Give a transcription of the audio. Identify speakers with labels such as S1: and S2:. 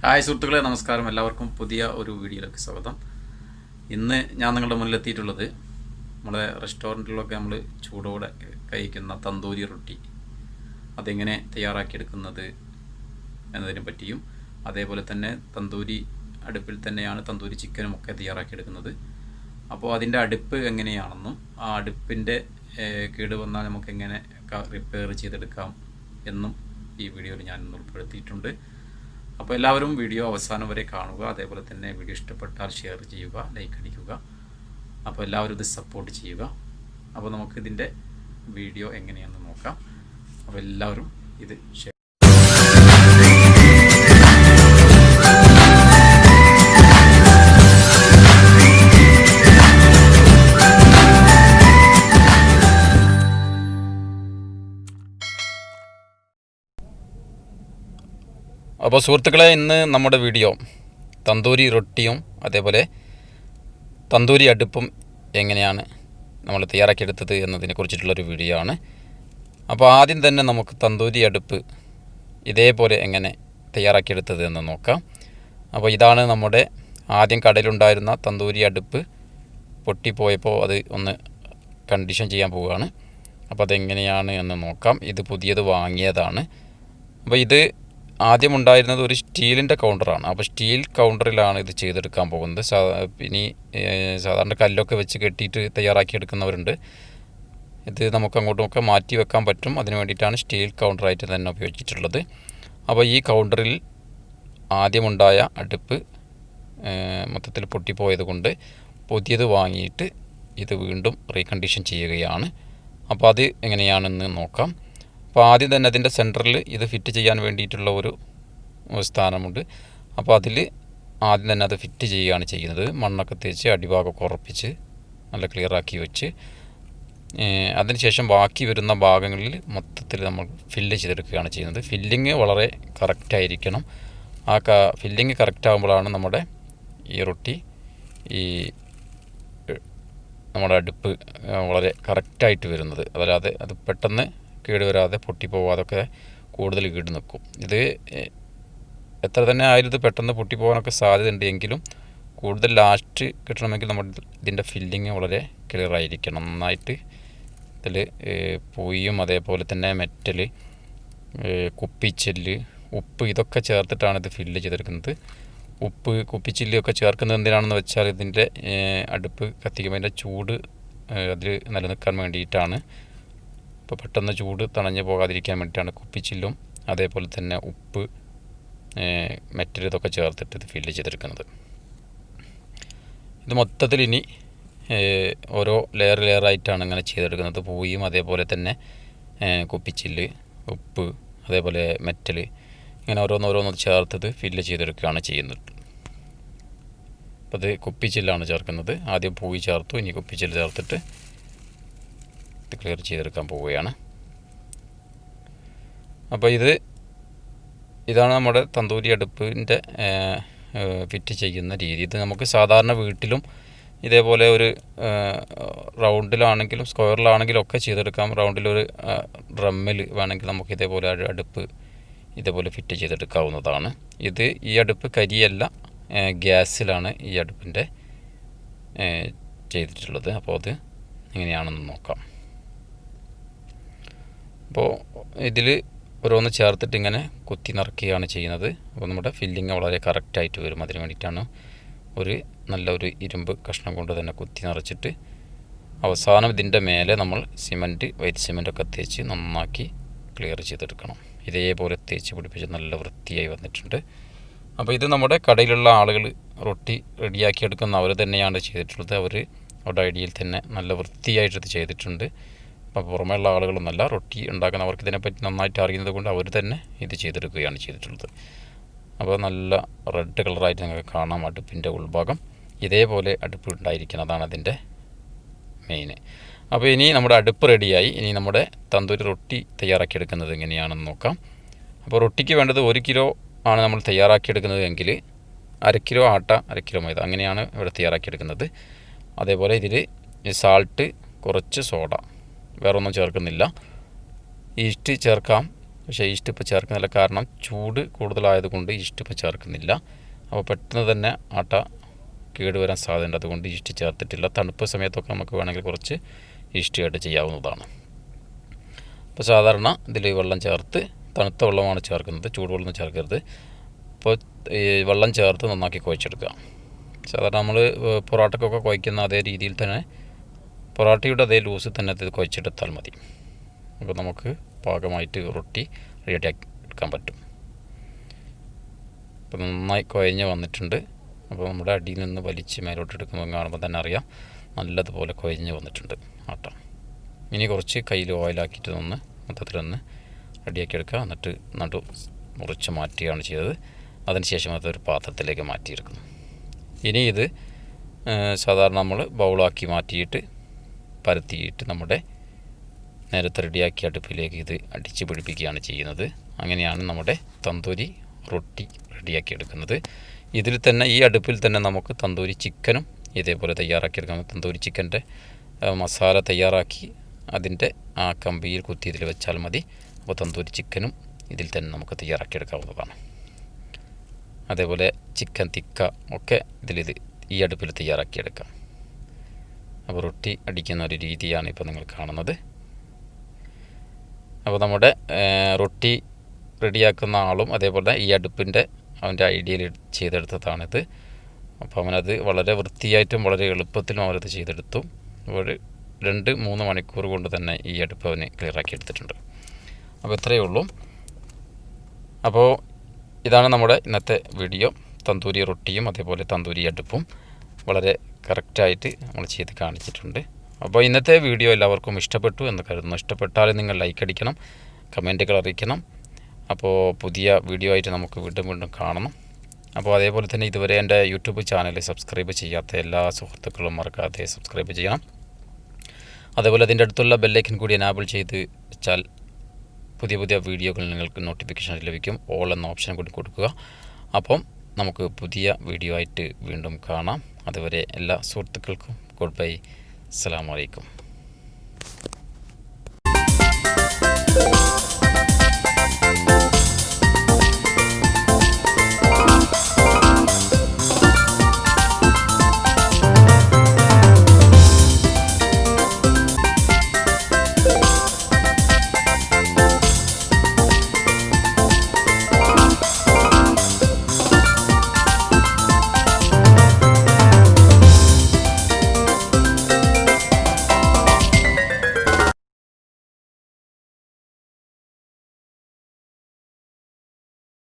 S1: Hi സുഹൃത്തുക്കളെ, നമസ്കാരം. എല്ലാവർക്കും പുതിയ ഒരു വീഡിയോയിലേക്ക് സ്വാഗതം. ഇന്ന് ഞാൻ നിങ്ങളുടെ മുന്നിലെത്തിയിട്ടുള്ളത് നമ്മുടെ റെസ്റ്റോറൻറ്റിലൊക്കെ നമ്മൾ ചൂടോടെ കഴിക്കുന്ന തന്തൂരി റൊട്ടി അതെങ്ങനെ തയ്യാറാക്കിയെടുക്കുന്നത് എന്നതിനെ പറ്റിയും, അതേപോലെ തന്നെ തന്തൂരി അടുപ്പിൽ തന്നെയാണ് തന്തൂരി ചിക്കനും ഒക്കെ തയ്യാറാക്കിയെടുക്കുന്നത്. അപ്പോൾ അതിൻ്റെ അടുപ്പ് എങ്ങനെയാണെന്നും ആ അടുപ്പിൻ്റെ കേടുവന്നാൽ നമുക്ക് എങ്ങനെ റിപ്പയർ ചെയ്തെടുക്കാം എന്നും ഈ വീഡിയോയിൽ ഞാൻ ഉൾപ്പെടുത്തിയിട്ടുണ്ട്. അപ്പോൾ എല്ലാവരും വീഡിയോ അവസാനം വരെ കാണുക. അതേപോലെ തന്നെ വീഡിയോ ഇഷ്ടപ്പെട്ടാൽ ഷെയർ ചെയ്യുക, ലൈക്ക് അടിക്കുക. അപ്പോൾ എല്ലാവരും ഇത് സപ്പോർട്ട് ചെയ്യുക. അപ്പോൾ നമുക്കിതിൻ്റെ വീഡിയോ എങ്ങനെയാണെന്ന് നോക്കാം. അപ്പോൾ എല്ലാവരും ഇത് ഷെയർ. അപ്പോൾ സുഹൃത്തുക്കളെ, ഇന്ന് നമ്മുടെ വീഡിയോ തന്തൂരി റൊട്ടിയും അതേപോലെ തന്തൂരി അടുപ്പും എങ്ങനെയാണ് നമ്മൾ തയ്യാറാക്കിയെടുത്തത് എന്നതിനെക്കുറിച്ചിട്ടുള്ളൊരു വീഡിയോ ആണ്. അപ്പോൾ ആദ്യം തന്നെ നമുക്ക് തന്തൂരി അടുപ്പ് ഇതേപോലെ എങ്ങനെ തയ്യാറാക്കിയെടുത്തത് എന്ന് നോക്കാം. അപ്പോൾ ഇതാണ് നമ്മുടെ ആദ്യം കടയിലുണ്ടായിരുന്ന തന്തൂരി അടുപ്പ്. പൊട്ടിപ്പോയപ്പോൾ അത് ഒന്ന് കണ്ടീഷൻ ചെയ്യാൻ പോവുകയാണ്. അപ്പോൾ അതെങ്ങനെയാണ് എന്ന് നോക്കാം. ഇത് പുതിയത് വാങ്ങിയതാണ്. അപ്പോൾ ഇത് ആദ്യം ഉണ്ടായിരുന്നത് ഒരു സ്റ്റീലിൻ്റെ കൗണ്ടറാണ്. അപ്പോൾ സ്റ്റീൽ കൗണ്ടറിലാണ് ഇത് ചെയ്തെടുക്കാൻ പോകുന്നത്. ഇനി സാധാരണ കല്ലൊക്കെ വെച്ച് കെട്ടിയിട്ട് തയ്യാറാക്കിയെടുക്കുന്നവരുണ്ട്. ഇത് നമുക്ക് അങ്ങോട്ടുമൊക്കെ മാറ്റി വെക്കാൻ പറ്റും. അതിന് വേണ്ടിയിട്ടാണ് സ്റ്റീൽ കൗണ്ടറായിട്ട് തന്നെ ഉപയോഗിച്ചിട്ടുള്ളത്. അപ്പോൾ ഈ കൗണ്ടറിൽ ആദ്യമുണ്ടായ അടുപ്പ് മൊത്തത്തിൽ പൊട്ടിപ്പോയത് കൊണ്ട് പുതിയത് വാങ്ങിയിട്ട് ഇത് വീണ്ടും റീകണ്ടീഷൻ ചെയ്യുകയാണ്. അപ്പോൾ അത് എങ്ങനെയാണെന്ന് നോക്കാം. അപ്പോൾ ആദ്യം തന്നെ അതിൻ്റെ സെൻറ്ററിൽ ഇത് ഫിറ്റ് ചെയ്യാൻ വേണ്ടിയിട്ടുള്ള ഒരു സ്ഥാനമുണ്ട്. അപ്പോൾ അതിൽ ആദ്യം തന്നെ അത് ഫിറ്റ് ചെയ്യുകയാണ് ചെയ്യുന്നത്. മണ്ണൊക്കെ തേച്ച് അടിഭാഗമൊക്കെ ഉറപ്പിച്ച് നല്ല ക്ലിയറാക്കി വെച്ച് അതിനുശേഷം ബാക്കി വരുന്ന ഭാഗങ്ങളിൽ മൊത്തത്തിൽ നമ്മൾ ഫില്ല് ചെയ്തെടുക്കുകയാണ് ചെയ്യുന്നത്. ഫില്ലിങ് വളരെ കറക്റ്റായിരിക്കണം. ആ ഫില്ലിങ് കറക്റ്റ് ആകുമ്പോഴാണ് നമ്മുടെ ഈ റൊട്ടി നമ്മുടെ അടുപ്പ് വളരെ കറക്റ്റായിട്ട് വരുന്നത്. അതല്ലാതെ അത് പെട്ടെന്ന് കേടുവരാതെ പൊട്ടിപ്പോവാതൊക്കെ കൂടുതൽ ഈട് നിൽക്കും. ഇത് എത്ര തന്നെ ആയാലും ഇത് പെട്ടെന്ന് പൊട്ടിപ്പോകാനൊക്കെ സാധ്യതയുണ്ട്. എങ്കിലും കൂടുതൽ ലാസ്റ്റ് കിട്ടണമെങ്കിൽ നമ്മുടെ ഇതിൻ്റെ ഫില്ലിങ് വളരെ ക്ലിയർ ആയിരിക്കണം. നന്നായിട്ട് ഇതിൽ പൊയ്യും അതേപോലെ തന്നെ മെറ്റൽ, കുപ്പിച്ചില്ല്, ഉപ്പ് ഇതൊക്കെ ചേർത്തിട്ടാണ് ഇത് ഫില്ല് ചെയ്തെടുക്കുന്നത്. ഉപ്പ്, കുപ്പിച്ചില്ലൊക്കെ ചേർക്കുന്നത് എന്തിനാണെന്ന് വെച്ചാൽ ഇതിൻ്റെ അടുപ്പ് കത്തിക്കുമ്പോൾ അതിൻ്റെ ചൂട് അതിൽ നിലനിൽക്കാൻ വേണ്ടിയിട്ടാണ്. ഇപ്പോൾ പെട്ടെന്ന് ചൂട് തണഞ്ഞു പോകാതിരിക്കാൻ വേണ്ടിയിട്ടാണ് കുപ്പിച്ചില്ലും അതേപോലെ തന്നെ ഉപ്പ്, മെറ്റൽ ഇതൊക്കെ ചേർത്തിട്ട് ഇത് ഫില്ല് ചെയ്തെടുക്കുന്നത്. ഇത് മൊത്തത്തിൽ ഇനി ഓരോ ലെയറായിട്ടാണ് ഇങ്ങനെ ചെയ്തെടുക്കുന്നത്. പൂയും അതേപോലെ തന്നെ കുപ്പിച്ചില്ല്, ഉപ്പ്, അതേപോലെ മെറ്റൽ, ഇങ്ങനെ ഓരോന്നോരോന്ന് ചേർത്തത് ഫില്ല് ചെയ്തെടുക്കുകയാണ് ചെയ്യുന്നത്. അപ്പോൾ അത് കുപ്പിച്ചില്ലാണ് ചേർക്കുന്നത്. ആദ്യം പൂയി ചേർത്തു, ഇനി കുപ്പിച്ചില്ല് ചേർത്തിട്ട് ക്ലിയർ ചെയ്തെടുക്കാൻ പോവുകയാണ്. അപ്പോൾ ഇതാണ് നമ്മുടെ തന്തൂരി അടുപ്പിൻ്റെ ഫിറ്റ് ചെയ്യുന്ന രീതി. ഇത് നമുക്ക് സാധാരണ വീട്ടിലും ഇതേപോലെ ഒരു റൗണ്ടിലാണെങ്കിലും സ്ക്വയറിലാണെങ്കിലും ഒക്കെ ചെയ്തെടുക്കാം. റൗണ്ടിലൊരു ഡ്രമ്മിൽ വേണമെങ്കിൽ നമുക്ക് ഇതേപോലെ അടുപ്പ് ഇതേപോലെ ഫിറ്റ് ചെയ്തെടുക്കാവുന്നതാണ്. ഈ അടുപ്പ് കരിയല്ല, ഗ്യാസിലാണ് ഈ അടുപ്പിൻ്റെ ചെയ്തിട്ടുള്ളത്. അപ്പോൾ അത് എങ്ങനെയാണെന്ന് നോക്കാം. അപ്പോൾ ഇതിൽ ഓരോന്ന് ചേർത്തിട്ട് ഇങ്ങനെ കുത്തി നിറയ്ക്കുകയാണ് ചെയ്യുന്നത്. അപ്പോൾ നമ്മുടെ ഫില്ലിങ് വളരെ കറക്റ്റായിട്ട് വരും. അതിന് വേണ്ടിയിട്ടാണ് നല്ലൊരു ഇരുമ്പ് കഷ്ണം കൊണ്ട് തന്നെ കുത്തി നിറച്ചിട്ട് അവസാനം ഇതിൻ്റെ മേലെ നമ്മൾ വൈറ്റ് സിമൻറ്റൊക്കെ തേച്ച് നന്നാക്കി ക്ലിയർ ചെയ്തെടുക്കണം. ഇതേപോലെ തേച്ച് പിടിപ്പിച്ച് നല്ല വൃത്തിയായി വന്നിട്ടുണ്ട്. അപ്പോൾ ഇത് നമ്മുടെ കടയിലുള്ള ആളുകൾ റൊട്ടി റെഡിയാക്കി എടുക്കുന്ന അവർ തന്നെയാണ് ചെയ്തിട്ടുള്ളത്. അവരുടെ ഐഡിയയിൽ തന്നെ നല്ല വൃത്തിയായിട്ട് ഇത് ചെയ്തിട്ടുണ്ട്. അപ്പോൾ പുറമേയുള്ള ആളുകളൊന്നുമല്ല, റൊട്ടി ഉണ്ടാക്കുന്നവർക്ക് ഇതിനെപ്പറ്റി നന്നായിട്ട് അറിയുന്നത് കൊണ്ട് അവർ തന്നെ ഇത് ചെയ്തെടുക്കുകയാണ് ചെയ്തിട്ടുള്ളത്. അപ്പോൾ നല്ല റെഡ് കളറായിട്ട് നിങ്ങൾക്ക് കാണാം അടുപ്പിൻ്റെ ഉൾഭാഗം. ഇതേപോലെ അടുപ്പ് ഉണ്ടായിരിക്കണം, അതാണ് അതിൻ്റെ മെയിൻ. അപ്പോൾ ഇനി നമ്മുടെ അടുപ്പ് റെഡിയായി. ഇനി നമ്മുടെ തന്തൂരി റൊട്ടി തയ്യാറാക്കിയെടുക്കുന്നത് എങ്ങനെയാണെന്ന് നോക്കാം. അപ്പോൾ റൊട്ടിക്ക് വേണ്ടത് 1 കിലോ ആണ് നമ്മൾ തയ്യാറാക്കിയെടുക്കുന്നത് എങ്കിൽ 1/2 കിലോ ആട്ട, 1/2 കിലോ മൈദ, അങ്ങനെയാണ് ഇവിടെ തയ്യാറാക്കിയെടുക്കുന്നത്. അതേപോലെ ഇതിൽ സാൾട്ട്, കുറച്ച് സോഡ, വേറൊന്നും ചേർക്കുന്നില്ല. ഈസ്റ്റ് ചേർക്കാം, പക്ഷേ ഈസ്റ്റ് ഇപ്പോൾ ചേർക്കുന്നില്ല, കാരണം ചൂട് കൂടുതലായതുകൊണ്ട് ഈസ്റ്റ് ഇപ്പോൾ ചേർക്കുന്നില്ല. അപ്പോൾ പെട്ടെന്ന് തന്നെ ആട്ട കേടുവരാൻ സാധ്യതയുണ്ട്, അതുകൊണ്ട് ഈസ്റ്റ് ചേർത്തിട്ടില്ല. തണുപ്പ് സമയത്തൊക്കെ നമുക്ക് വേണമെങ്കിൽ കുറച്ച് ഈസ്റ്റ് ആയിട്ട് ചെയ്യാവുന്നതാണ്. അപ്പോൾ സാധാരണ ഇതിൽ വെള്ളം ചേർത്ത്, തണുത്ത വെള്ളമാണ് ചേർക്കുന്നത്, ചൂടുവെള്ളം ചേർക്കരുത്. അപ്പോൾ ഈ വെള്ളം ചേർത്ത് നന്നാക്കി കുഴച്ചെടുക്കുക. സാധാരണ നമ്മൾ പൊറോട്ടക്കൊക്കെ കുഴക്കുന്ന അതേ രീതിയിൽ തന്നെ, പൊറോട്ടയുടെ അതേ ലൂസിൽ തന്നെ ഇത് കുഴച്ചെടുത്താൽ മതി. അപ്പോൾ നമുക്ക് പാകമായിട്ട് റൊട്ടി റെഡിയാക്കി എടുക്കാൻ പറ്റും. അപ്പോൾ നന്നായി കുഴഞ്ഞ് വന്നിട്ടുണ്ട്. അപ്പോൾ നമ്മുടെ അടിയിൽ നിന്ന് വലിച്ച് മേലോട്ട് എടുക്കുന്നത് കാണുമ്പോൾ തന്നെ അറിയാം നല്ലതുപോലെ കുഴഞ്ഞ് വന്നിട്ടുണ്ട് ആട്ട. ഇനി കുറച്ച് കയ്യിൽ ഓയിലാക്കിയിട്ട് മൊത്തത്തിലൊന്ന് റെഡിയാക്കി എടുക്കുക. എന്നിട്ട് നടു മുറിച്ച് മാറ്റുകയാണ് ചെയ്തത്. അതിനുശേഷം അതൊരു പാത്രത്തിലേക്ക് മാറ്റിയെടുക്കുന്നു. ഇനി ഇത് സാധാരണ നമ്മൾ ബൗളാക്കി മാറ്റിയിട്ട് പരത്തിയിട്ട് നമ്മുടെ നേരത്തെ റെഡിയാക്കിയ അടുപ്പിലേക്ക് ഇത് അടിച്ച് പിടിപ്പിക്കുകയാണ് ചെയ്യുന്നത്. അങ്ങനെയാണ് നമ്മുടെ തന്തൂരി റൊട്ടി റെഡിയാക്കി എടുക്കുന്നത്. ഇതിൽ തന്നെ, ഈ അടുപ്പിൽ തന്നെ നമുക്ക് തന്തൂരി ചിക്കനും ഇതേപോലെ തയ്യാറാക്കിയെടുക്കാം. തന്തൂരി ചിക്കൻ്റെ മസാല തയ്യാറാക്കി അതിൻ്റെ ആ കമ്പിയിൽ കുത്തി ഇതിൽ വെച്ചാൽ മതി. അപ്പോൾ തന്തൂരി ചിക്കനും ഇതിൽ തന്നെ നമുക്ക് തയ്യാറാക്കിയെടുക്കാവുന്നതാണ്. അതേപോലെ ചിക്കൻ തിക്ക ഒക്കെ ഈ അടുപ്പിൽ തയ്യാറാക്കിയെടുക്കാം. അപ്പോൾ റൊട്ടി അടിക്കുന്ന ഒരു രീതിയാണ് ഇപ്പോൾ നിങ്ങൾ കാണുന്നത്. അപ്പോൾ നമ്മുടെ റൊട്ടി റെഡിയാക്കുന്ന ആളും അതേപോലെ ഈ അടുപ്പിൻ്റെ അവൻ്റെ ഐഡിയയിൽ ചെയ്തെടുത്തതാണിത്. അപ്പോൾ അവനത് വളരെ വൃത്തിയായിട്ടും വളരെ എളുപ്പത്തിലും അവരത് ചെയ്തെടുത്തു. ഒരു 2-3 മണിക്കൂർ കൊണ്ട് തന്നെ ഈ അടുപ്പ് അവന് ക്ലിയറാക്കി എടുത്തിട്ടുണ്ട്. അപ്പോൾ ഇത്രയേ ഉള്ളൂ. അപ്പോൾ ഇതാണ് നമ്മുടെ ഇന്നത്തെ വീഡിയോ. തന്തൂരി റൊട്ടിയും അതേപോലെ തന്തൂരി അടുപ്പും വളരെ കറക്റ്റായിട്ട് നമ്മൾ ചെയ്ത് കാണിച്ചിട്ടുണ്ട്. അപ്പോൾ ഇന്നത്തെ വീഡിയോ എല്ലാവർക്കും ഇഷ്ടപ്പെട്ടു എന്ന് കരുതുന്നു. ഇഷ്ടപ്പെട്ടാൽ നിങ്ങൾ ലൈക്ക് അടിക്കണം, കമൻറ്റുകൾ അറിയിക്കണം. അപ്പോൾ പുതിയ വീഡിയോ ആയിട്ട് നമുക്ക് വീണ്ടും കാണണം. അപ്പോൾ അതേപോലെ തന്നെ ഇതുവരെ എൻ്റെ യൂട്യൂബ് ചാനൽ സബ്സ്ക്രൈബ് ചെയ്യാത്ത എല്ലാ സുഹൃത്തുക്കളും മറക്കാതെ സബ്സ്ക്രൈബ് ചെയ്യണം. അതേപോലെ അതിൻ്റെ അടുത്തുള്ള ബെല്ലൈക്കൻ കൂടി എനാബിൾ ചെയ്ത് വെച്ചാൽ പുതിയ വീഡിയോകൾ നിങ്ങൾക്ക് നോട്ടിഫിക്കേഷൻ ലഭിക്കും. ഓൾ എന്ന ഓപ്ഷൻ കൂടി കൊടുക്കുക. അപ്പം നമുക്ക് പുതിയ വീഡിയോ ആയിട്ട് വീണ്ടും കാണാം. അതുവരെ എല്ലാ സുഹൃത്തുക്കൾക്കും ഗുഡ് ബൈ. അസ്സലാമു അലൈക്കും.